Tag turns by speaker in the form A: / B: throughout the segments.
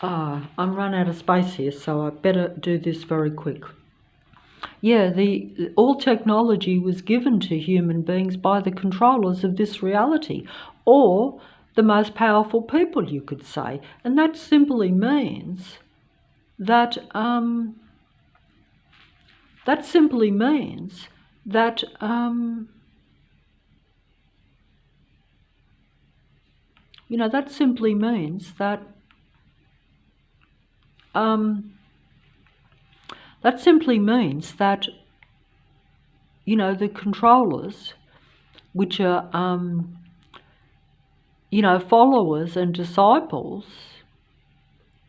A: I'm run out of space here, so I better do this very quick. Yeah, all technology was given to human beings by the controllers of this reality, or the most powerful people, you could say, and that simply means that that simply means that that simply means that that simply means that the controllers, which are followers and disciples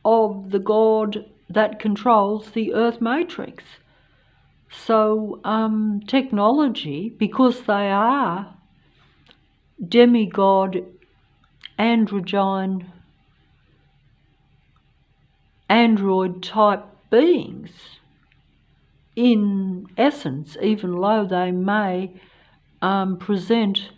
A: of the God that controls the Earth matrix. So technology, because they are demigod, androgyne, android type beings, in essence, even though they may present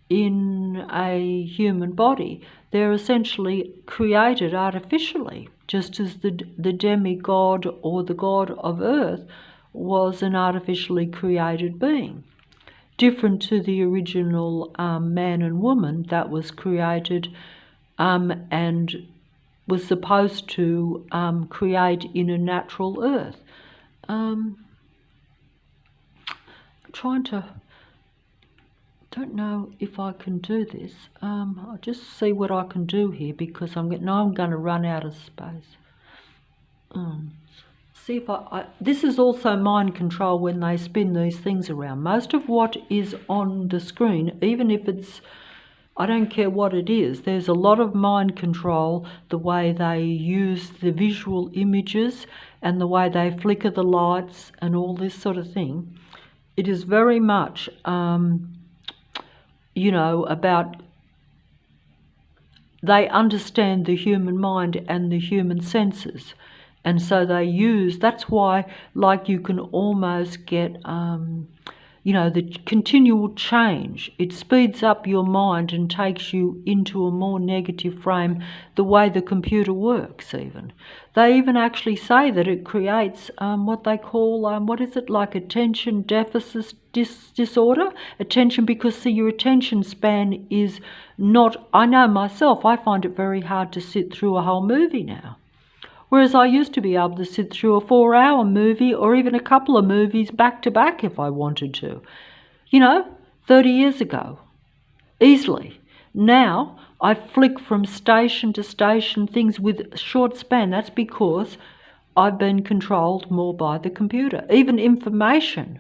A: in a human body, they're essentially created artificially, just as the demigod or the god of Earth was an artificially created being, different to the original man and woman that was created and was supposed to create in a natural Earth. Trying to, don't know if I can do this. I'll just see what I can do here, because I'm going to run out of space. See if this is also mind control when they spin these things around. Most of what is on the screen, even if it's, I don't care what it is, there's a lot of mind control, the way they use the visual images and the way they flicker the lights and all this sort of thing. It is very much, about, they understand the human mind and the human senses. And so they use, that's why, like, you can almost get, the continual change. It speeds up your mind and takes you into a more negative frame, the way the computer works even. They even actually say that it creates what they call, like attention deficit disorder? Attention, because see, your attention span is not, I know myself, I find it very hard to sit through a whole movie now. Whereas I used to be able to sit through a 4-hour movie or even a couple of movies back to back if I wanted to. 30 years ago, easily. Now I flick from station to station, things with short span. That's because I've been controlled more by the computer. Even information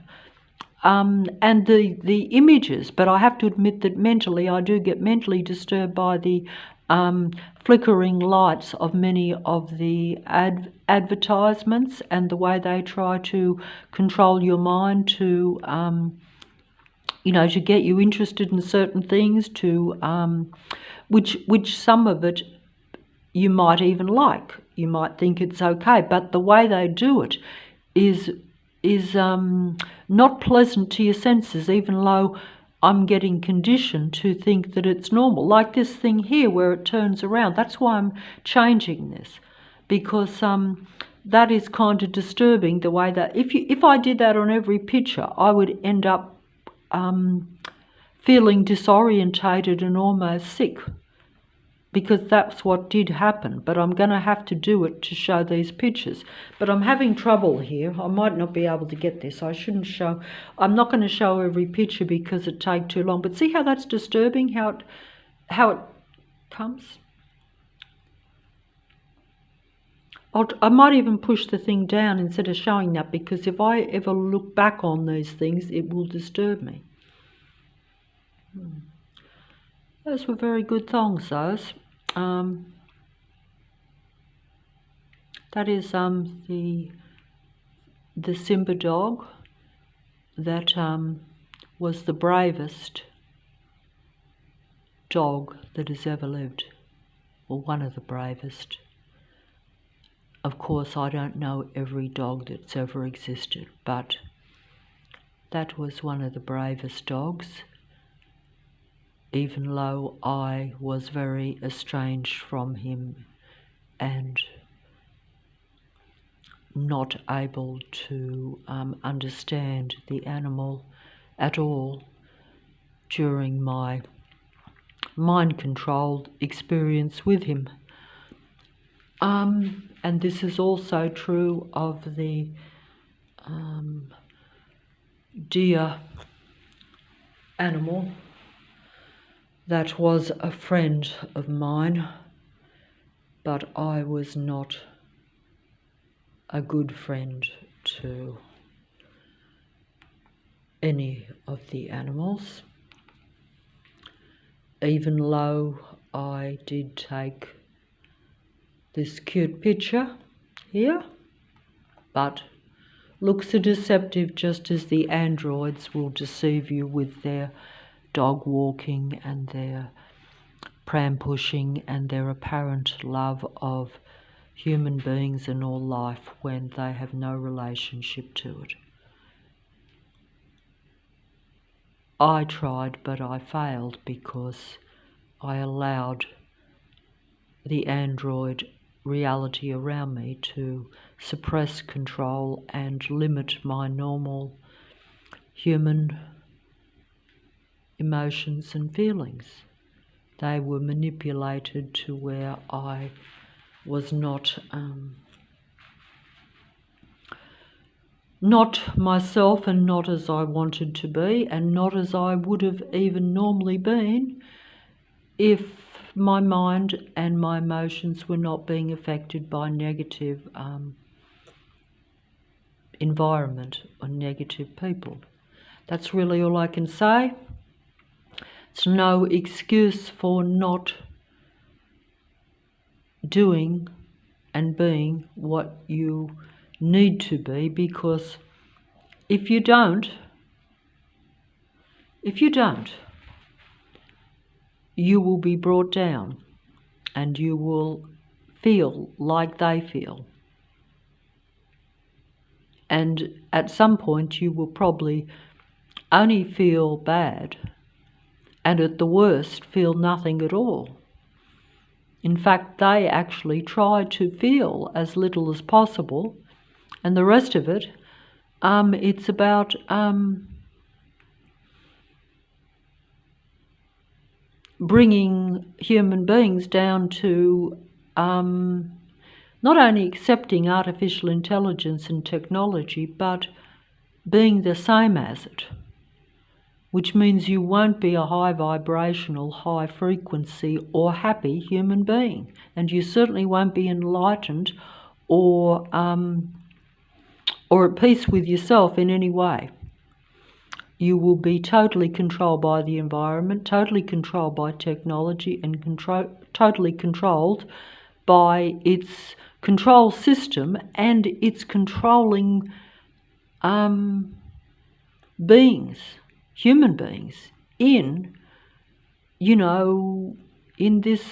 A: and the images, but I have to admit that mentally I do get mentally disturbed by the flickering lights of many of the advertisements and the way they try to control your mind to to get you interested in certain things, to which some of it you might even like, you might think it's okay, but the way they do it is not pleasant to your senses, even though I'm getting conditioned to think that it's normal. Like this thing here where it turns around. That's why I'm changing this, because that is kind of disturbing, the way that if I did that on every picture, I would end up feeling disorientated and almost sick, because that's what did happen. But I'm going to have to do it to show these pictures. But I'm having trouble here. I might not be able to get this. I shouldn't show. I'm not going to show every picture because it'd take too long. But see how that's disturbing, how it comes? I might even push the thing down instead of showing that, because if I ever look back on these things, it will disturb me. Those were very good thongs, those. That is the Simba dog that was the bravest dog that has ever lived, or one of the bravest. Of course, I don't know every dog that's ever existed, but that was one of the bravest dogs, even though I was very estranged from him and not able to understand the animal at all during my mind-controlled experience with him. And this is also true of the deer animal that was a friend of mine, but I was not a good friend to any of the animals, even though I did take this cute picture here. But looks are deceptive, just as the androids will deceive you with their dog walking and their pram pushing and their apparent love of human beings and all life when they have no relationship to it. I tried, but I failed because I allowed the android reality around me to suppress, control, and limit my normal human emotions and feelings. They were manipulated to where I was not myself, and not as I wanted to be, and not as I would have even normally been if my mind and my emotions were not being affected by negative environment or negative people. That's really all I can say. It's no excuse for not doing and being what you need to be, because if you don't, you will be brought down and you will feel like they feel. And at some point you will probably only feel bad, and at the worst feel nothing at all. In fact, they actually try to feel as little as possible, and the rest of it, it's about bringing human beings down to not only accepting artificial intelligence and technology, but being the same as it, which means you won't be a high vibrational, high frequency or happy human being, and you certainly won't be enlightened or at peace with yourself in any way. You will be totally controlled by the environment, totally controlled by technology, and totally controlled by its control system and its controlling beings, human beings, in this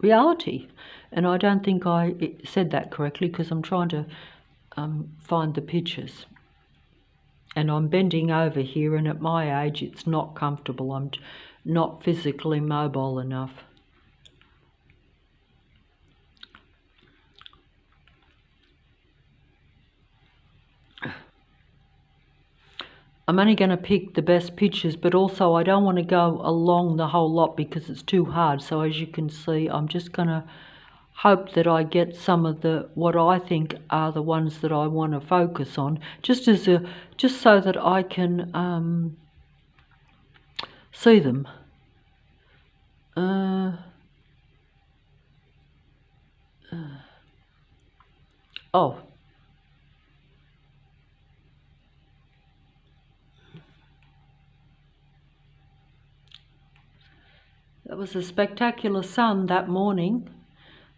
A: reality. And I don't think I said that correctly, because I'm trying to find the pictures. And I'm bending over here, and at my age it's not comfortable. I'm not physically mobile enough. I'm only going to pick the best pictures, but also I don't want to go along the whole lot because it's too hard. So as you can see, I'm just going to hope that I get some of what I think are the ones that I want to focus on, just so that I can see them. Oh. That was a spectacular sun that morning.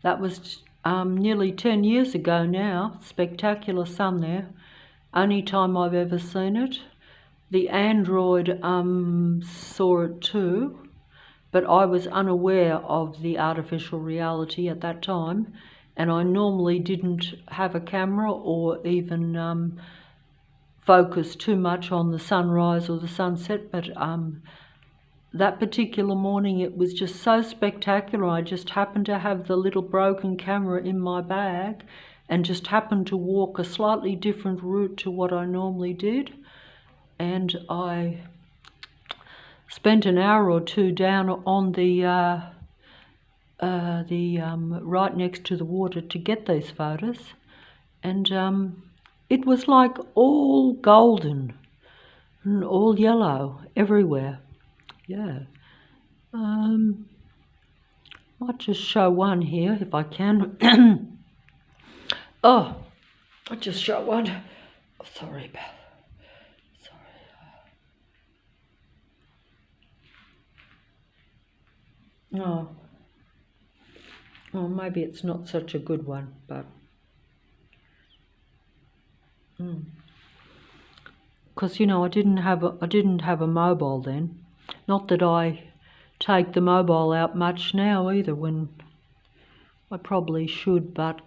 A: That was nearly 10 years ago now. Spectacular sun there. Only time I've ever seen it. The android saw it too, but I was unaware of the artificial reality at that time, and I normally didn't have a camera or even focus too much on the sunrise or the sunset, but that particular morning it was just so spectacular. I just happened to have the little broken camera in my bag and just happened to walk a slightly different route to what I normally did. And I spent an hour or two down on the right next to the water to get these photos. And it was like all golden and all yellow everywhere. Yeah. Might just show one here if I can. Oh, I'll just show one. Oh, sorry, Belle. Sorry. Oh, maybe it's not such a good one, but because you know I didn't have a mobile then. Not that I take the mobile out much now either, when I probably should, but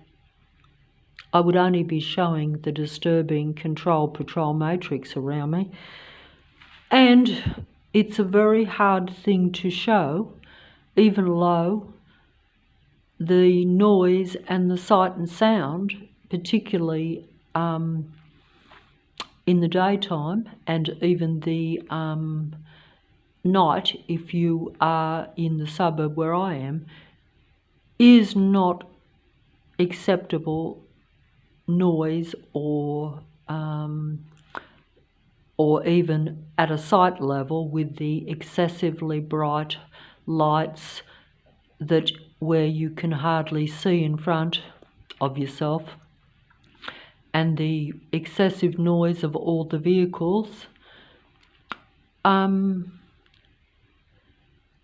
A: I would only be showing the disturbing control patrol matrix around me. And it's a very hard thing to show, even low, the noise and the sight and sound, particularly in the daytime, and even the night, if you are in the suburb where I am, is not acceptable noise or even at a site level with the excessively bright lights that where you can hardly see in front of yourself, and the excessive noise of all the vehicles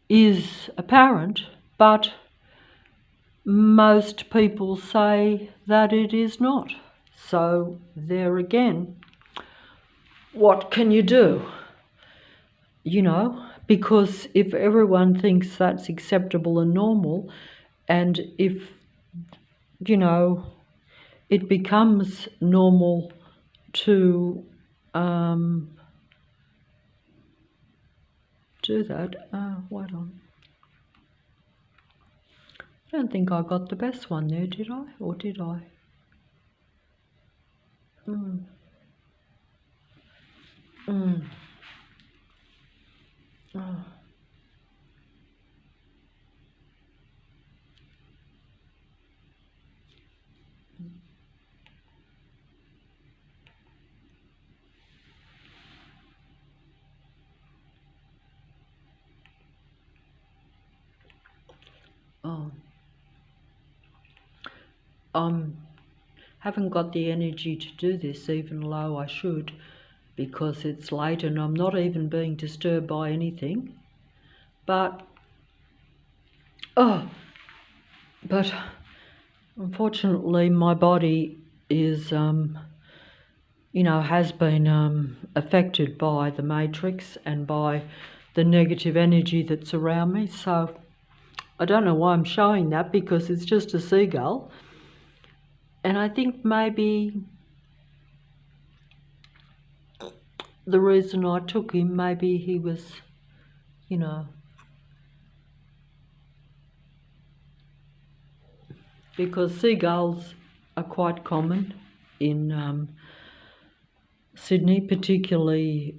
A: is apparent, but most people say that it is not. So there again, what can you do? You know, because if everyone thinks that's acceptable and normal, and if, you know, it becomes normal to do that. Wait on. I don't think I got the best one there, did I? Or did I? Haven't got the energy to do this, even though I should, because it's late and I'm not even being disturbed by anything. But unfortunately my body is you know, has been affected by the matrix and by the negative energy that's around me. So I don't know why I'm showing that, because it's just a seagull. And I think maybe the reason I took him, maybe he was, you know, because seagulls are quite common in Sydney, particularly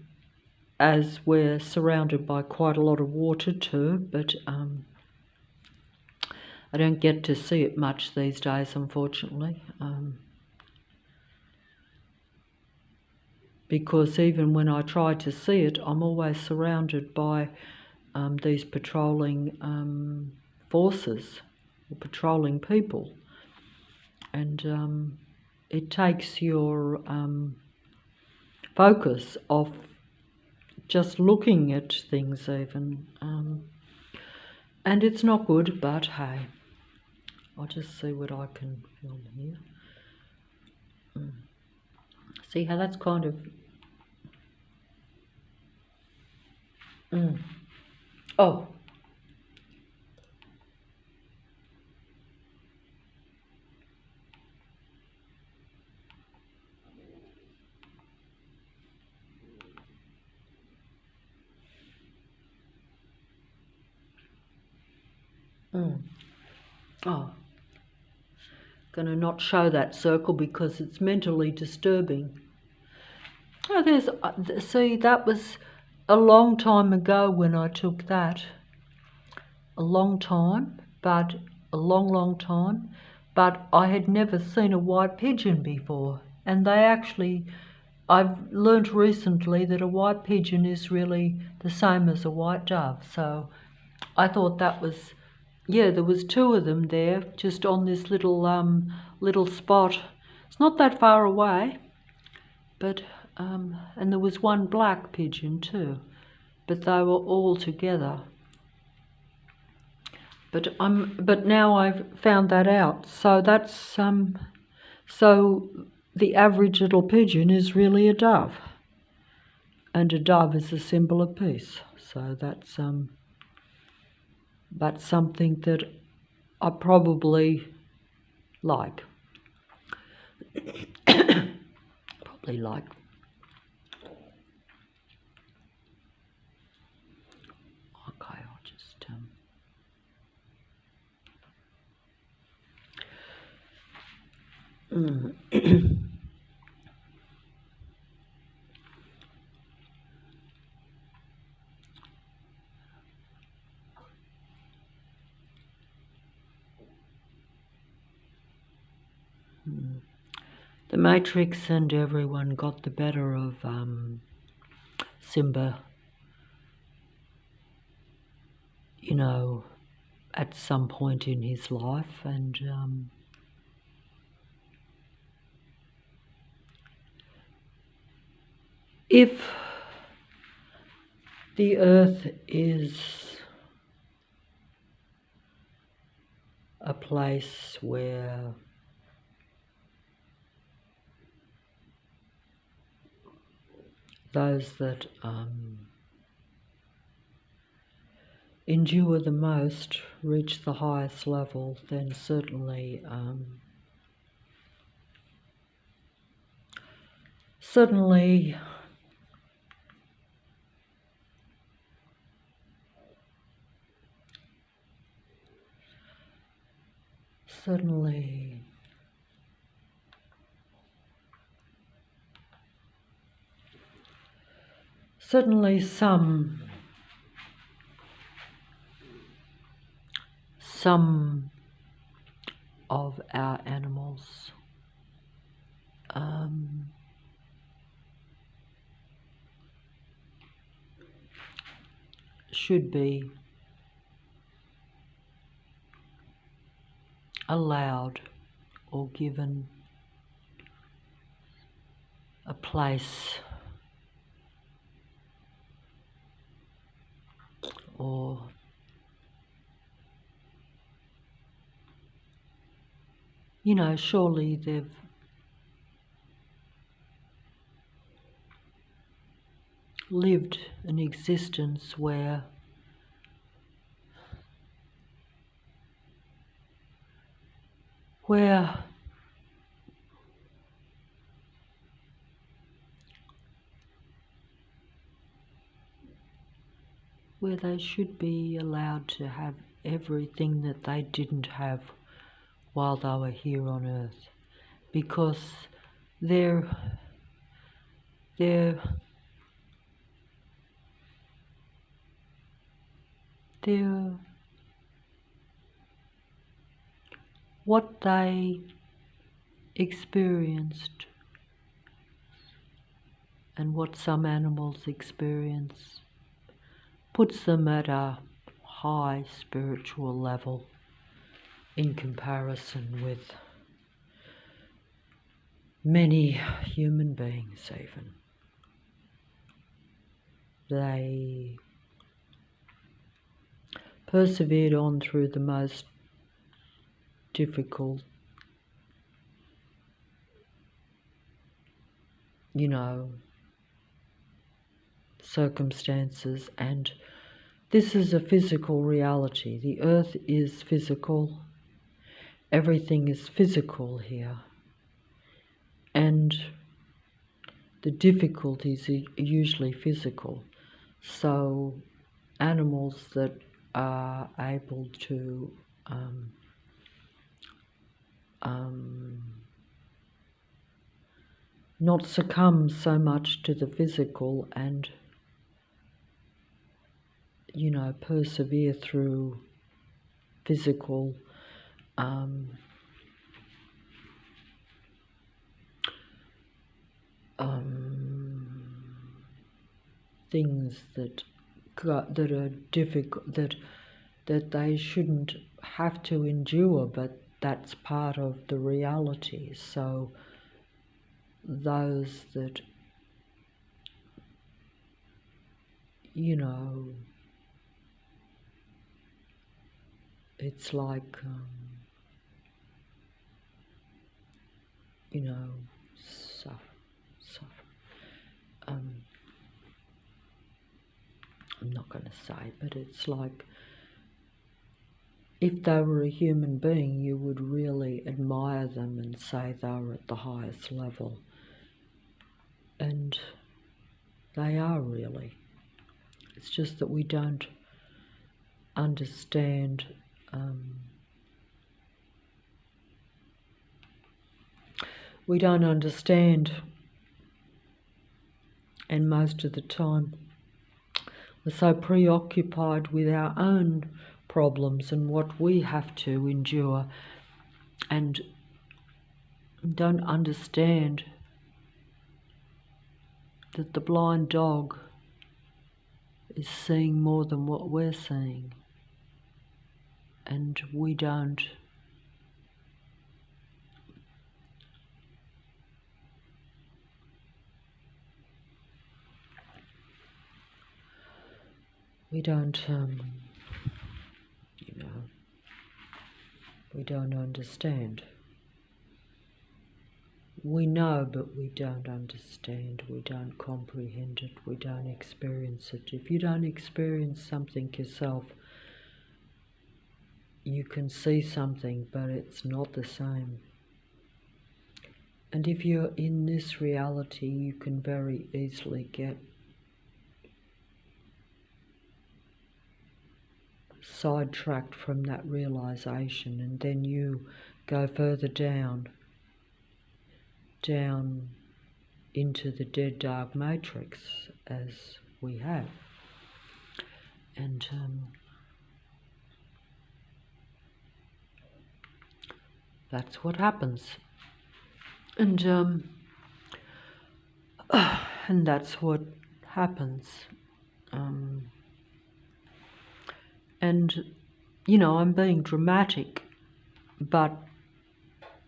A: as we're surrounded by quite a lot of water too, but I don't get to see it much these days, unfortunately, because even when I try to see it, I'm always surrounded by these patrolling forces or patrolling people, and it takes your focus off just looking at things even, and it's not good, but hey, I'll just see what I can film here. See how that's kind of oh, Mm. Oh, gonna not show that circle because it's mentally disturbing. Oh, see, that was a long time ago when I took that. A long time, but a long time. But I had never seen a white pigeon before. And I've learnt recently that a white pigeon is really the same as a white dove. So I thought that was, yeah, there was two of them there, just on this little spot. It's not that far away, but and there was one black pigeon too, but they were all together. But now I've found that out. So that's so the average little pigeon is really a dove, and a dove is a symbol of peace. So that's something that I probably like. Probably like. Okay, I'll just The Matrix and everyone got the better of Simba, you know, at some point in his life, and if the earth is a place where those that endure the most reach the highest level, then certainly certainly some of our animals should be allowed or given a place or surely they've lived an existence where they should be allowed to have everything that they didn't have while they were here on earth, because they're what they experienced and what some animals experience puts them at a high spiritual level in comparison with many human beings even. They persevered on through the most difficult, circumstances, and this is a physical reality. The earth is physical. Everything is physical here. And the difficulties are usually physical. So animals that are able to not succumb so much to the physical and, persevere through physical things that are difficult, that they shouldn't have to endure, but that's part of the reality. So those that, it's like, suffer. I'm not going to say, but it's like if they were a human being, you would really admire them and say they were at the highest level. And they are really. It's just that we don't understand and most of the time we're so preoccupied with our own problems and what we have to endure and don't understand that the blind dog is seeing more than what we're seeing, and we don't we don't understand. We know, but we don't understand. We don't comprehend it. We don't experience it. If you don't experience something yourself, you can see something, but it's not the same. And if you're in this reality, you can very easily get sidetracked from that realization, and then you go further down into the dead dark matrix, as we have. And that's what happens. And and that's what happens. And, I'm being dramatic, but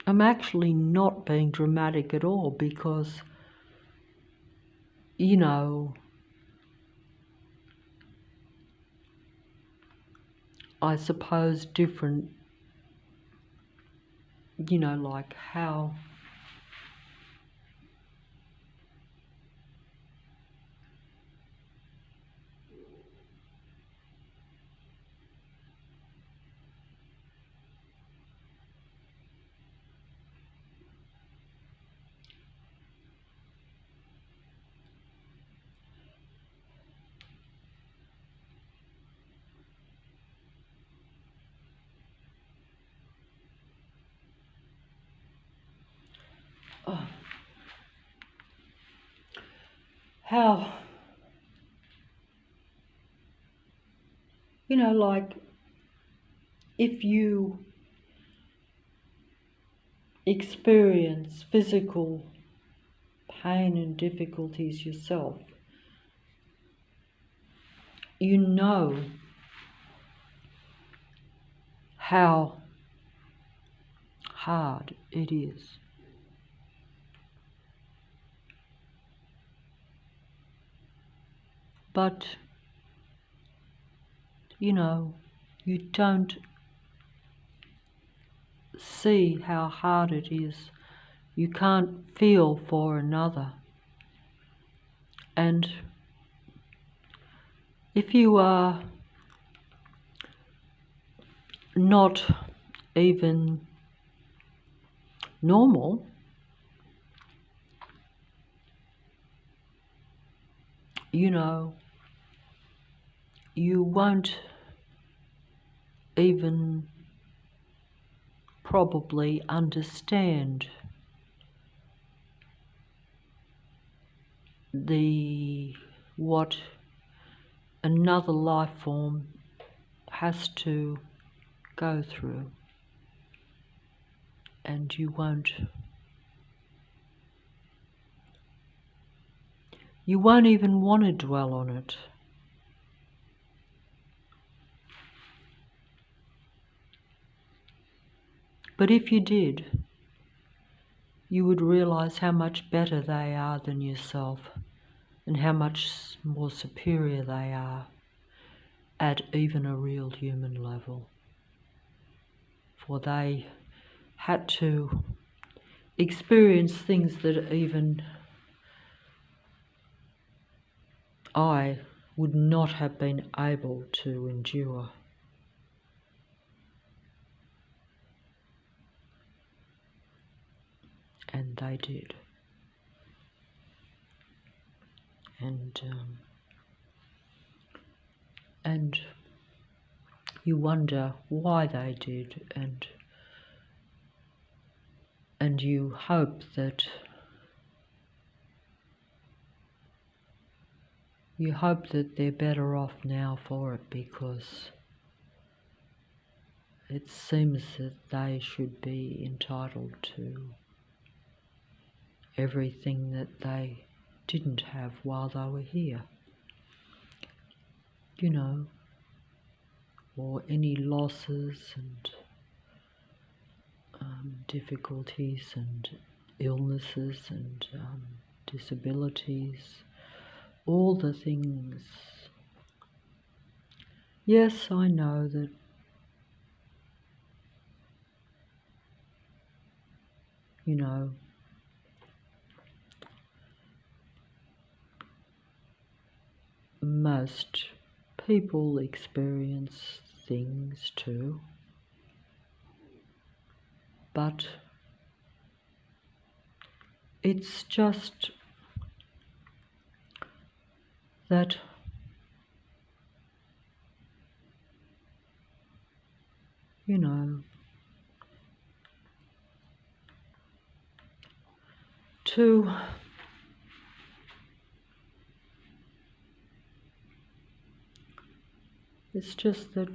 A: I'm actually not being dramatic at all, because, I suppose different, like how like if you experience physical pain and difficulties yourself, you know how hard it is. But, you don't see how hard it is. You can't feel for another. And if you are not even normal, you won't even probably understand what another life form has to go through, and you won't even want to dwell on it. But if you did, you would realize how much better they are than yourself, and how much more superior they are at even a real human level. For they had to experience things that even I would not have been able to endure. And they did. And you wonder why they did, and you hope that they're better off now for it, because it seems that they should be entitled to everything that they didn't have while they were here. You know, or any losses and difficulties and illnesses and disabilities, all the things. Yes, I know that most people experience things too, but it's just that it's just that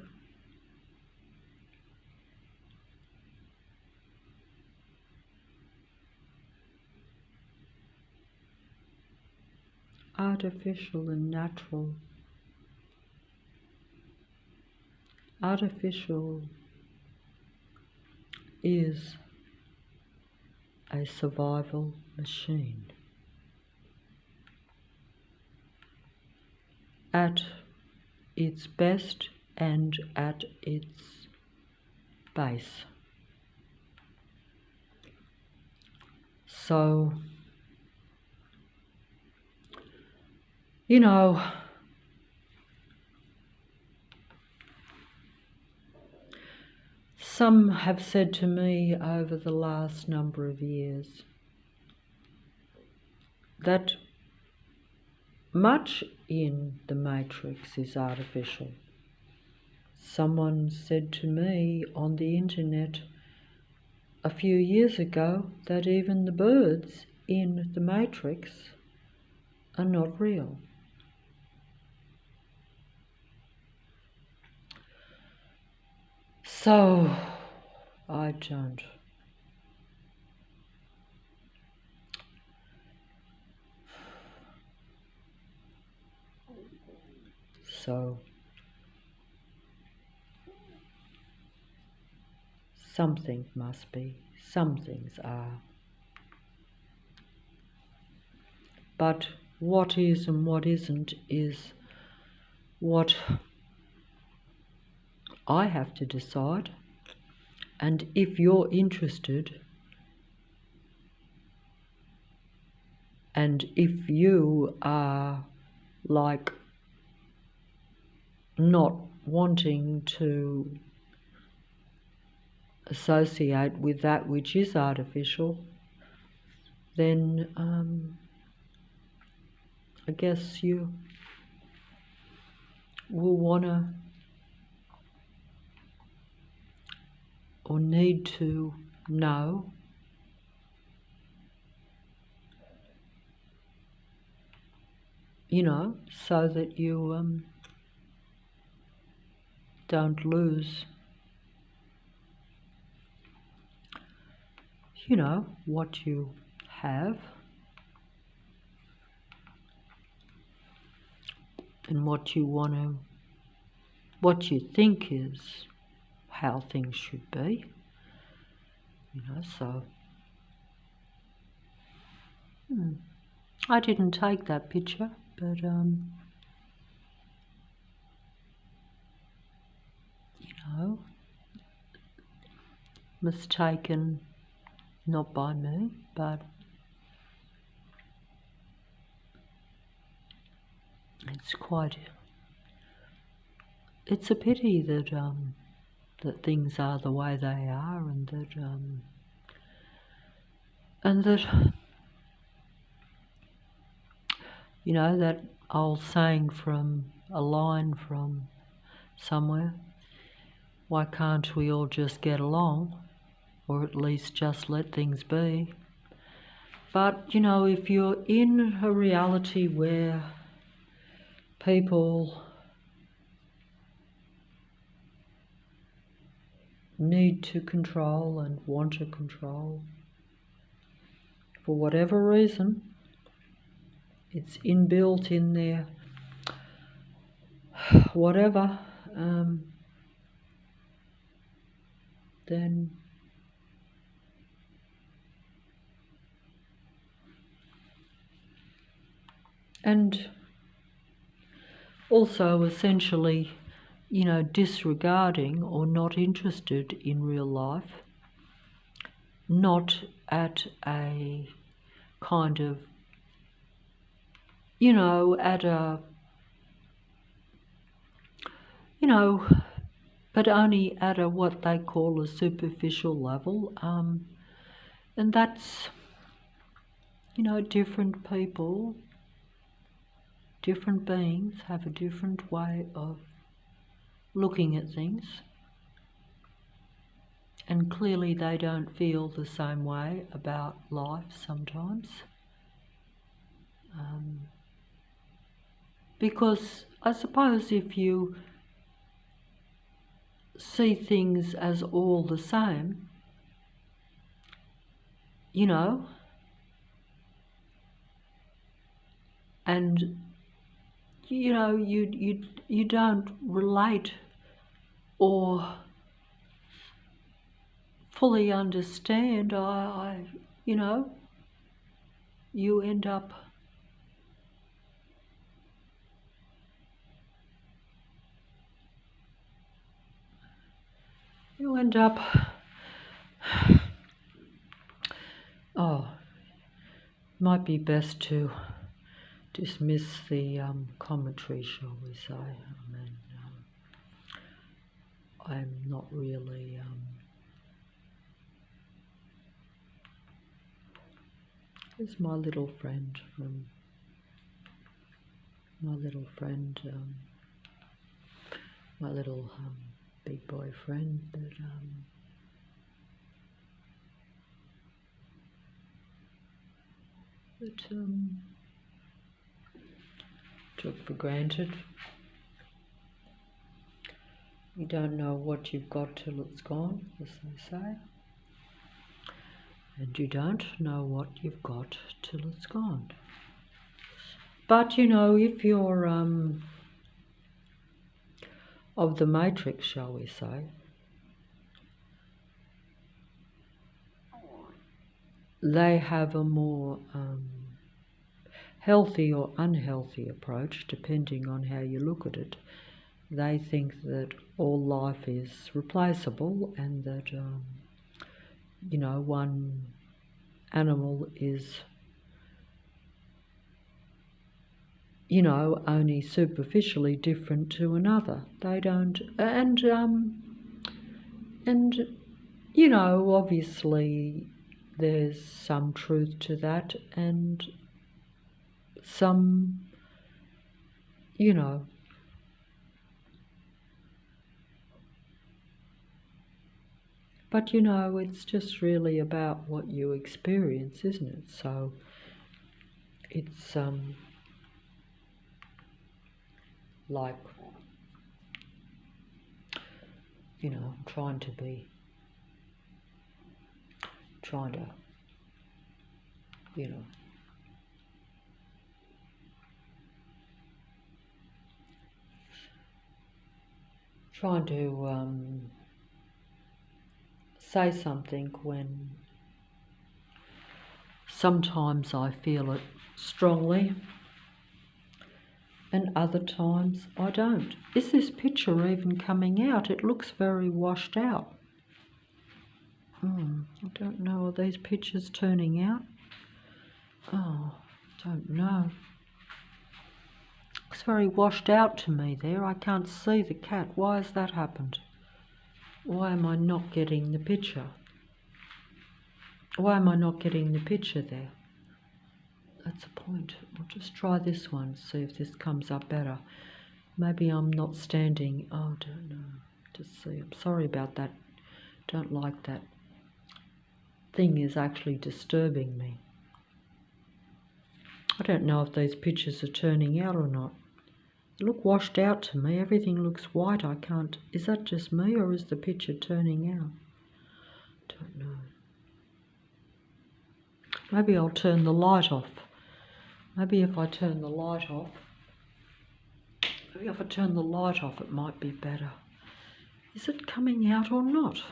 A: artificial and natural. Artificial is a survival machine. At its best and at its base. So, some have said to me over the last number of years that much in the Matrix is artificial. Someone said to me on the internet a few years ago that even the birds in the Matrix are not real. So, I don't. So, something must be, some things are. But what is and what isn't is what I have to decide. And if you're interested, and if you are like not wanting to associate with that which is artificial, then I guess you will want to or need to know, so that you don't lose, what you have and what you think is how things should be, so I didn't take that picture, but mistaken not by me, but it's a pity that that things are the way they are, and that that old saying from a line from somewhere, why can't we all just get along, or at least just let things be? But if you're in a reality where people need to control and want to control, for whatever reason, it's inbuilt in their whatever, then and also essentially, disregarding or not interested in real life, not at a kind of, at a, but only at a what they call a superficial level, and that's, different people, different beings have a different way of looking at things, and clearly they don't feel the same way about life sometimes, because I suppose if you see things as all the same, and you don't relate or fully understand, you end up might be best to dismiss the commentary, shall we say. I mean, I'm not really there's my little friend my little big boy friend that took for granted. You don't know what you've got till it's gone, as they say. And you don't know what you've got till it's gone. But if you're of the matrix, shall we say, they have a more healthy or unhealthy approach, depending on how you look at it. They think that all life is replaceable, and that one animal is only superficially different to another. They don't, and obviously there's some truth to that, and some, But you know, it's just really about what you experience, isn't it? So it's like, you know, I'm trying to, you know, trying to say something when sometimes I feel it strongly and other times I don't. Is this picture even coming out? It looks very washed out. I don't know, are these pictures turning out? Oh, don't know. Looks very washed out to me there. I can't see the cat. Why has that happened? Why am I not getting the picture? Why am I not getting the picture there? That's a point. I'll just try this one, see if this comes up better. Maybe I'm not standing. Oh, I don't know. Just see. I'm sorry about that. Don't like that. Thing is actually disturbing me. I don't know if these pictures are turning out or not. They look washed out to me. Everything looks white. I can't. Is that just me or is the picture turning out? Don't know. Maybe I'll turn the light off. Maybe if I turn the light off, it might be better. Is it coming out or not?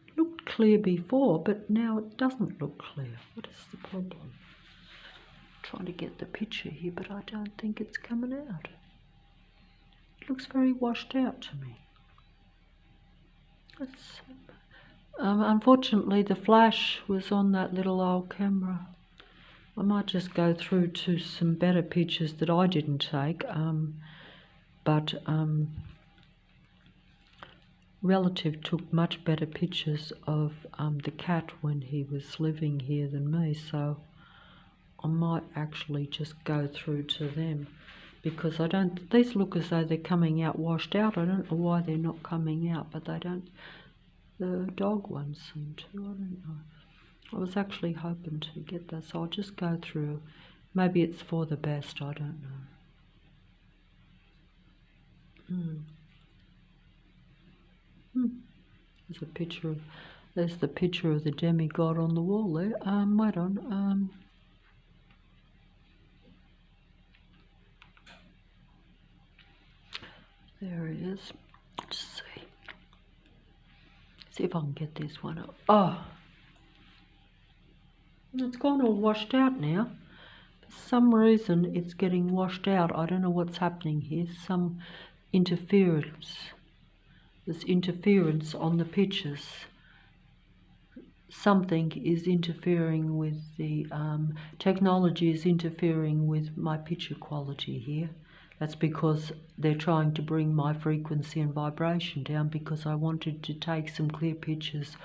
A: It looked clear before, but now it doesn't look clear. What is the problem? I'm trying to get the picture here, but I don't think it's coming out. It looks very washed out to me. Unfortunately, the flash was on that little old camera. I might just go through to some better pictures that I didn't take, but relative took much better pictures of the cat when he was living here than me, so I might actually just go through to them, because these look as though they're coming out washed out. I don't know why they're not coming out, but they don't. The dog ones seem to, I don't know. I was actually hoping to get that, so I'll just go through. Maybe it's for the best, I don't know. There's the picture of the demigod on the wall there. Wait on. There it is. Let's see. See if I can get this one up. Oh, it's gone all washed out now. For some reason it's getting washed out. I don't know what's happening here. Some interference. There's interference on the pictures. Something is interfering with the technology is interfering with my picture quality here. That's because they're trying to bring my frequency and vibration down, because I wanted to take some clear pictures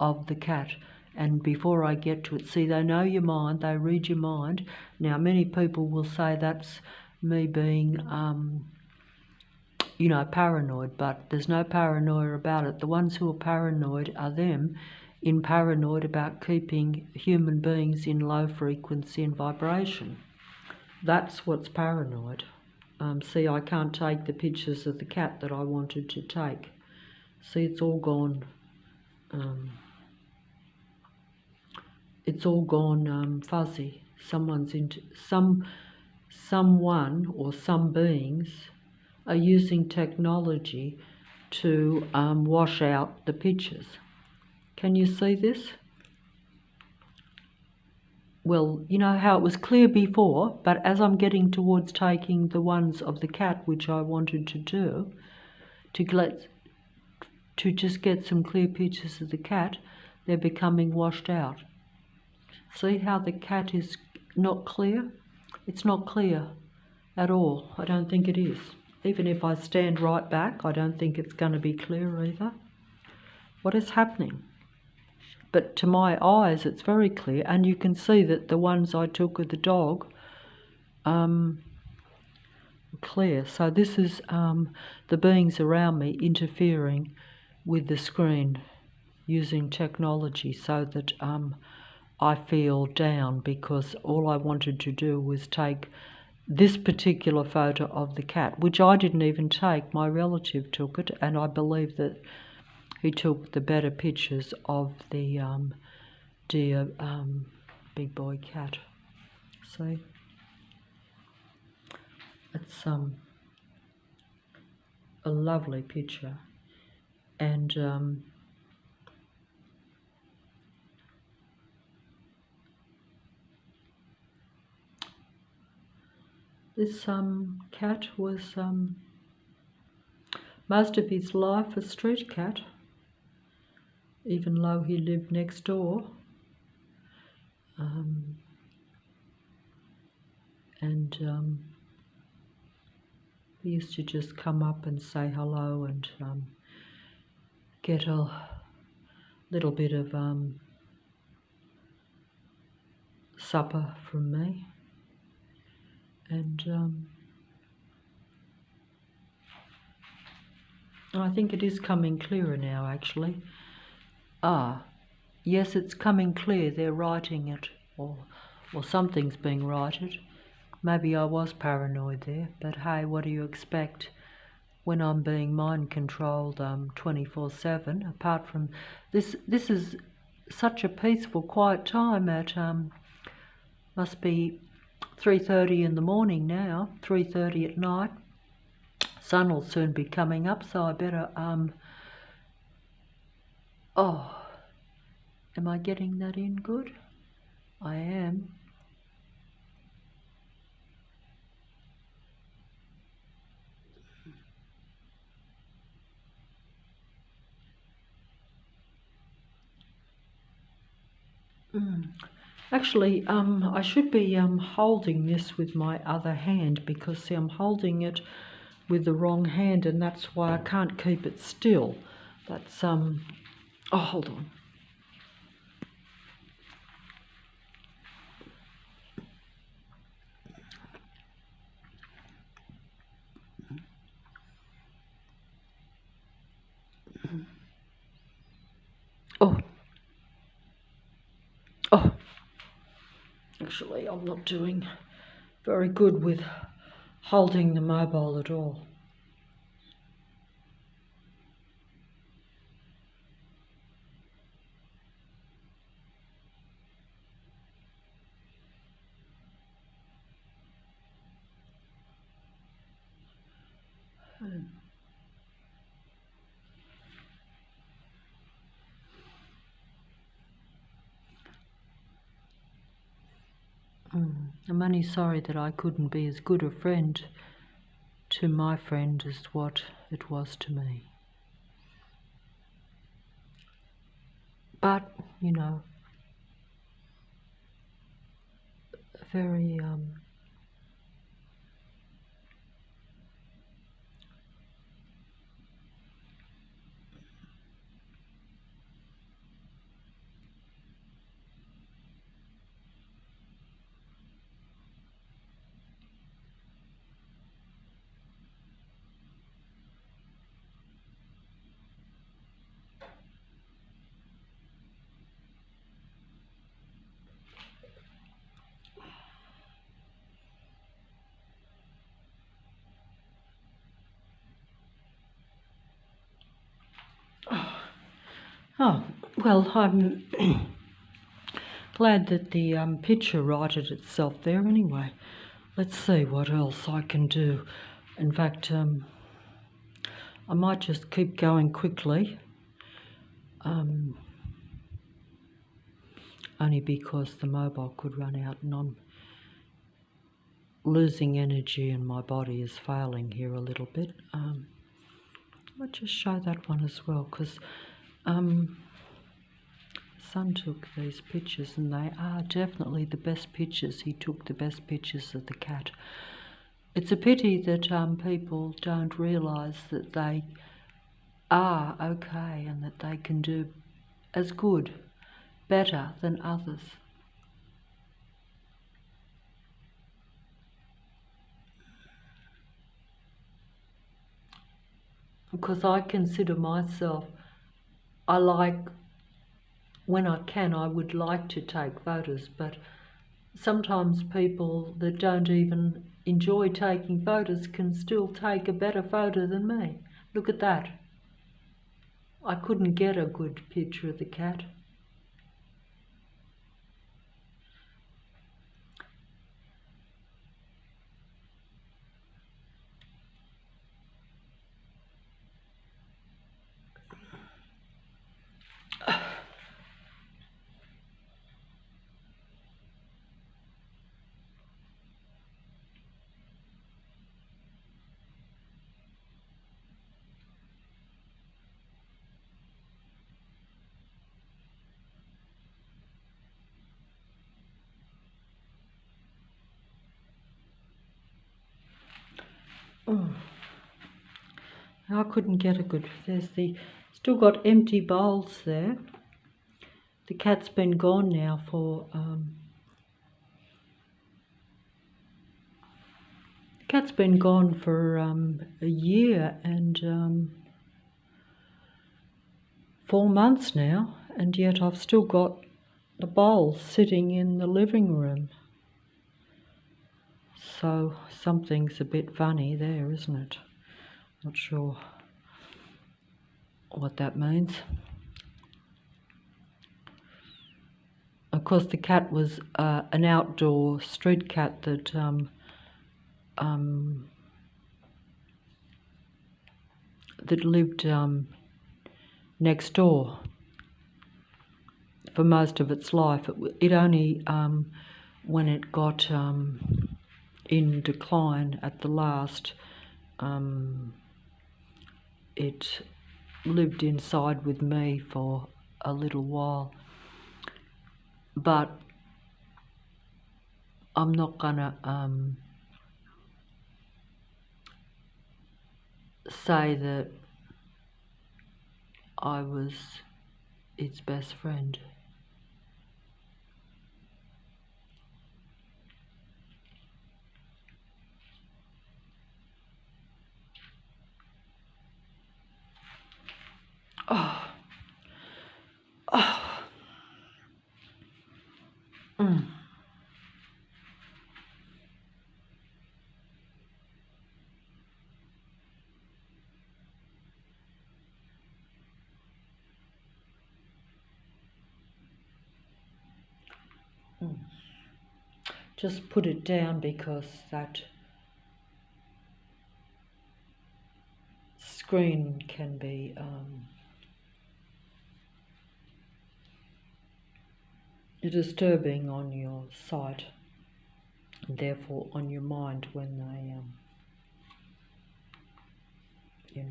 A: of the cat. And before I get to it, see, they know your mind, they read your mind. Now, many people will say that's me being, you know, paranoid, but there's no paranoia about it. The ones who are paranoid are them in paranoid about keeping human beings in low frequency and vibration. That's what's paranoid. See, I can't take the pictures of the cat that I wanted to take. See, it's all gone. It's all gone fuzzy. Someone or some beings are using technology to wash out the pictures. Can you see this? Well, you know how it was clear before, but as I'm getting towards taking the ones of the cat, which I wanted to do, to just get some clear pictures of the cat, they're becoming washed out. See how the cat is not clear? It's not clear at all. I don't think it is. Even if I stand right back, I don't think it's going to be clear either. What is happening? But to my eyes, it's very clear, and you can see that the ones I took of the dog clear. So this is the beings around me interfering with the screen using technology so that I feel down, because all I wanted to do was take this particular photo of the cat, which I didn't even take. My relative took it, and I believe that he took the better pictures of the dear big boy cat. See? It's a lovely picture, and this cat was most of his life a street cat, even though he lived next door. And he used to just come up and say hello and get a little bit of supper from me. And I think it is coming clearer now, actually. Yes, it's coming clear. They're writing it, or something's being righted. Maybe I was paranoid there, but hey, what do you expect when I'm being mind controlled 24/7? Apart from this is such a peaceful, quiet time at must be 3:30 in the morning now, 3:30 at night. Sun will soon be coming up, so I better oh, am I getting that in good? I am. Actually, I should be holding this with my other hand, because see, I'm holding it with the wrong hand, and that's why I can't keep it still. That's oh, hold on. Oh. Oh. Actually, I'm not doing very good with holding the mobile at all. I'm only sorry that I couldn't be as good a friend to my friend as what it was to me. But, you know, very oh, well, I'm glad that the picture righted itself there anyway. Let's see what else I can do. In fact, I might just keep going quickly, only because the mobile could run out and I'm losing energy and my body is failing here a little bit. I'll just show that one as well, because Son took these pictures and they are definitely the best pictures. He took the best pictures of the cat. It's a pity that people don't realise that they are okay and that they can do as good, better than others. Because I consider myself I like, when I can, I would like to take photos, but sometimes people that don't even enjoy taking photos can still take a better photo than me. Look at that. I couldn't get a good picture of the cat. Oh, I couldn't get a good, there's still got empty bowls there. The cat's been gone now for, a year and 4 months now, and yet I've still got the bowls sitting in the living room. So something's a bit funny there, isn't it? Not sure what that means. Of course, the cat was an outdoor street cat that that lived next door for most of its life. It only, when it got in decline at the last, it lived inside with me for a little while. But I'm not gonna say that I was its best friend. Oh. Oh. Mm. Mm. Just put it down because that screen can be disturbing on your sight and therefore on your mind when they, you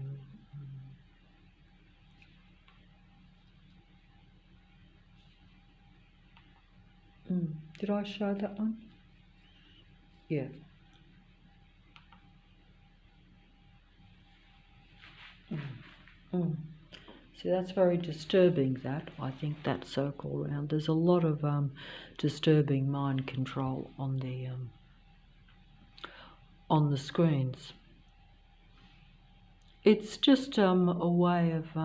A: know. Did I show that one? Yeah. See, that's very disturbing, that. I think that circle around. There's a lot of disturbing mind control on the screens. It's just a way of,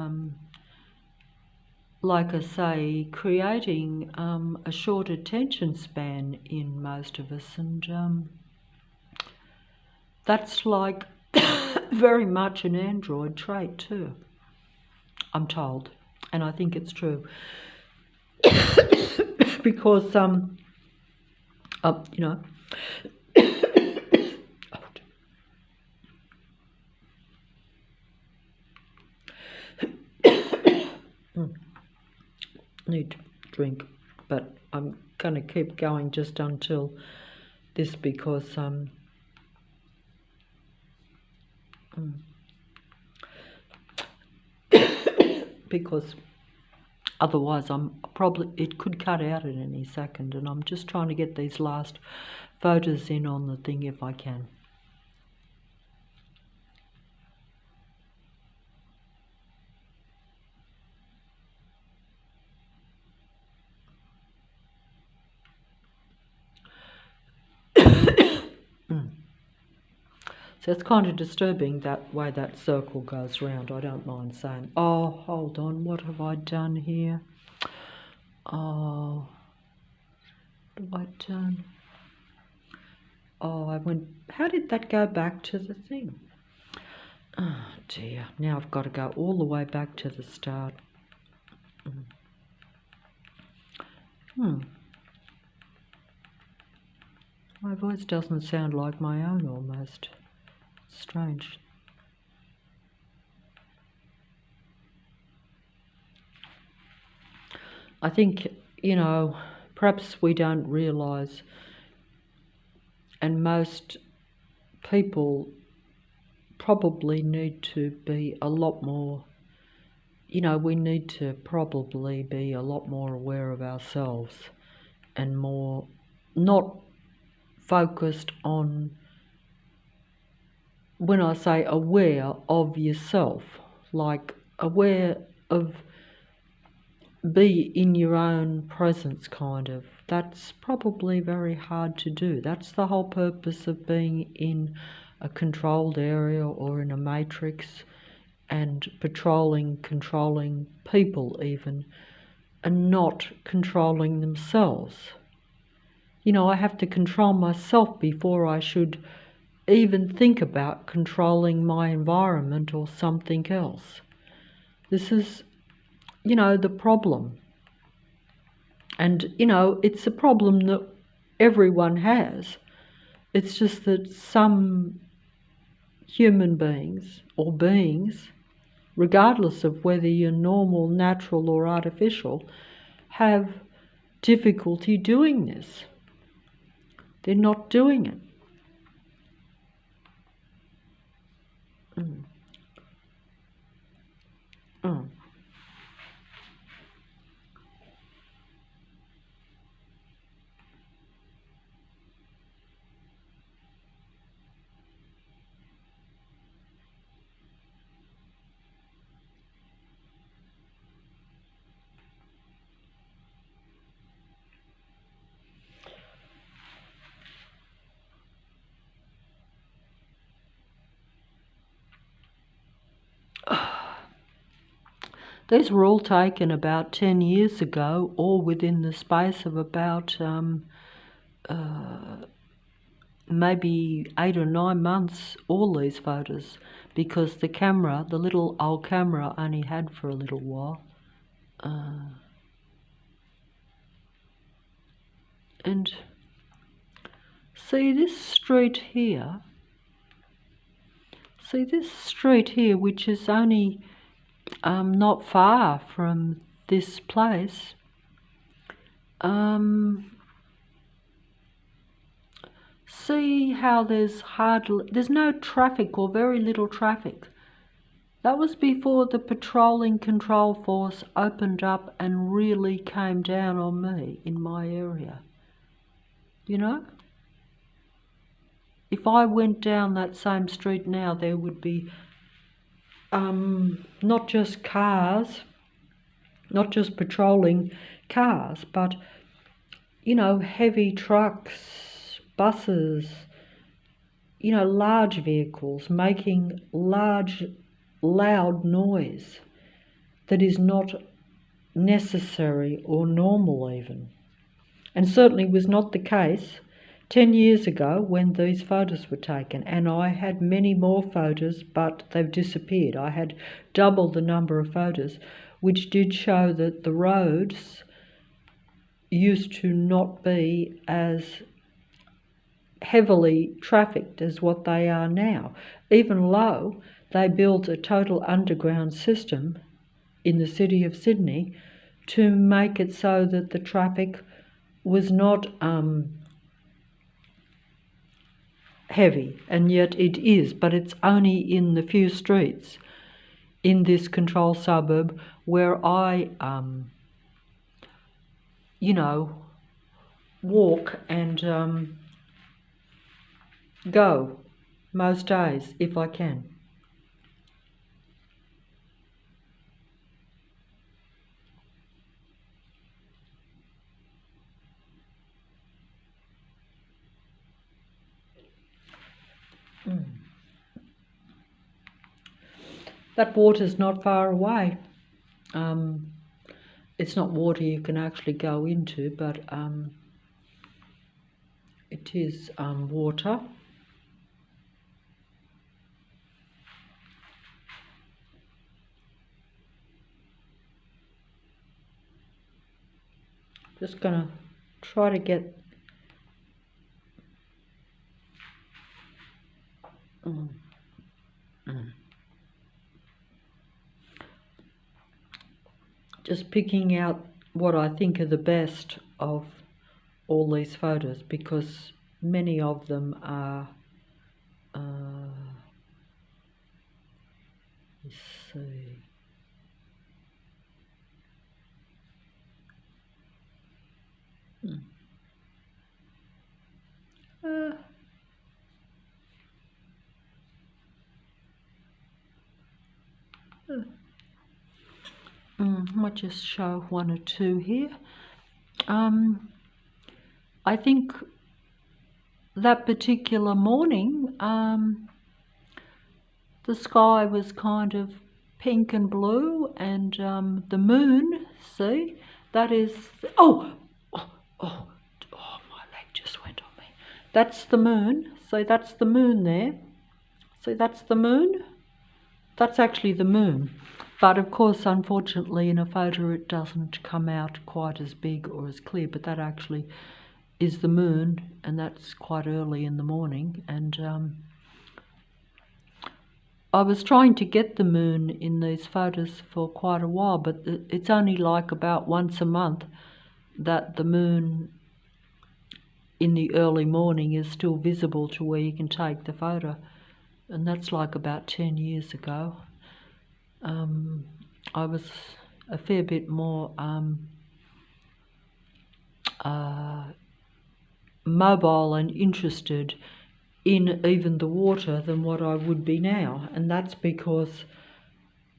A: like I say, creating a short attention span in most of us, and that's like very much an Android trait too, I'm told, and I think it's true. Because you know, need to drink, but I'm going to keep going just until this because because otherwise it could cut out at any second, and I'm just trying to get these last photos in on the thing if I can. So it's kind of disturbing that way that circle goes round. I don't mind saying, oh, hold on, what have I done here? Oh, what have I done? Oh, I went, how did that go back to the thing? Oh dear, now I've got to go all the way back to the start. My voice doesn't sound like my own almost. Strange. I think, you know, perhaps we don't realise, and most people probably need to be a lot more, you know, we need to probably be a lot more aware of ourselves and more not focused on, when I say aware of yourself, like aware of, be in your own presence kind of. That's probably very hard to do. That's the whole purpose of being in a controlled area or in a matrix and patrolling, controlling people even, and not controlling themselves. You know, I have to control myself before I should even think about controlling my environment or something else. This is, you know, the problem. And, you know, it's a problem that everyone has. It's just that some human beings or beings, regardless of whether you're normal, natural or artificial, have difficulty doing this. They're not doing it. Mm. Mm. These were all taken about 10 years ago, all within the space of about maybe 8 or 9 months, all these photos, because the camera, the little old camera, I only had for a little while. And see this street here, which is only not far from this place, see how there's no traffic or very little traffic. That was before the patrolling control force opened up and really came down on me in my area. You know? If I went down that same street now, there would be not just cars, not just patrolling cars, but, you know, heavy trucks, buses, you know, large vehicles making large, loud noise that is not necessary or normal even. And certainly was not the case 10 years ago when these photos were taken, and I had many more photos, but they've disappeared. I had double the number of photos, which did show that the roads used to not be as heavily trafficked as what they are now. Even though they built a total underground system in the city of Sydney to make it so that the traffic was not heavy, and yet it is, but it's only in the few streets in this control suburb where I, you know, walk and go most days if I can. That water's not far away. It's not water you can actually go into, but it is water. Just gonna try to get just picking out what I think are the best of all these photos, because many of them are let's see. I might just show one or two here. I think that particular morning, the sky was kind of pink and blue, and the moon, see, that is, my leg just went on me. That's the moon, so that's the moon there. See, that's the moon. That's actually the moon. But of course, unfortunately, in a photo it doesn't come out quite as big or as clear, but that actually is the moon, and that's quite early in the morning. And I was trying to get the moon in these photos for quite a while, but it's only like about once a month that the moon in the early morning is still visible to where you can take the photo. And that's like about 10 years ago. I was a fair bit more mobile and interested in even the water than what I would be now. And that's because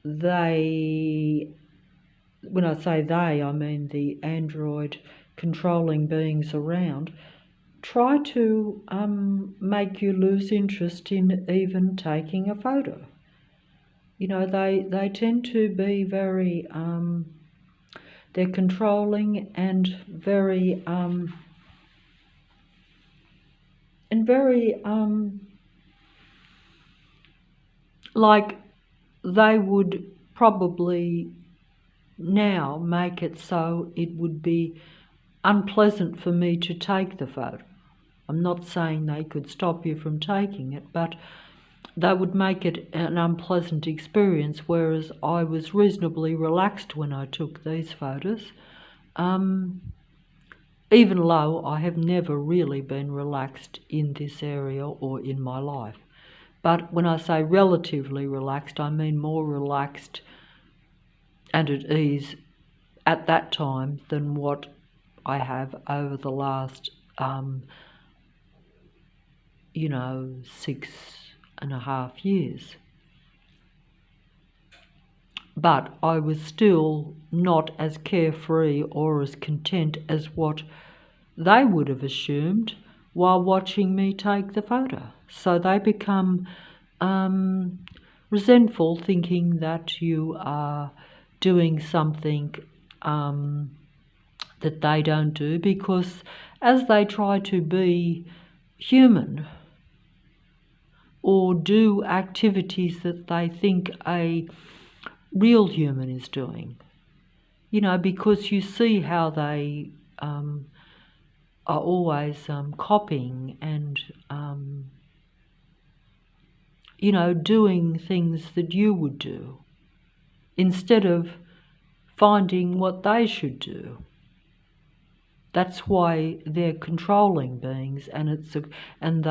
A: they, when I say they, I mean the android controlling beings around, try to make you lose interest in even taking a photo. You know, they tend to be very, they're controlling and very, like they would probably now make it so it would be unpleasant for me to take the photo. I'm not saying they could stop you from taking it, but they would make it an unpleasant experience, whereas I was reasonably relaxed when I took these photos. Even though I have never really been relaxed in this area or in my life. But when I say relatively relaxed, I mean more relaxed and at ease at that time than what I have over the last 6.5 years. But I was still not as carefree or as content as what they would have assumed while watching me take the photo. So they become resentful, thinking that you are doing something that they don't do, because as they try to be human or do activities that they think a real human is doing, because you see how they are always copying and doing things that you would do instead of finding what they should do. That's why they're controlling beings, and they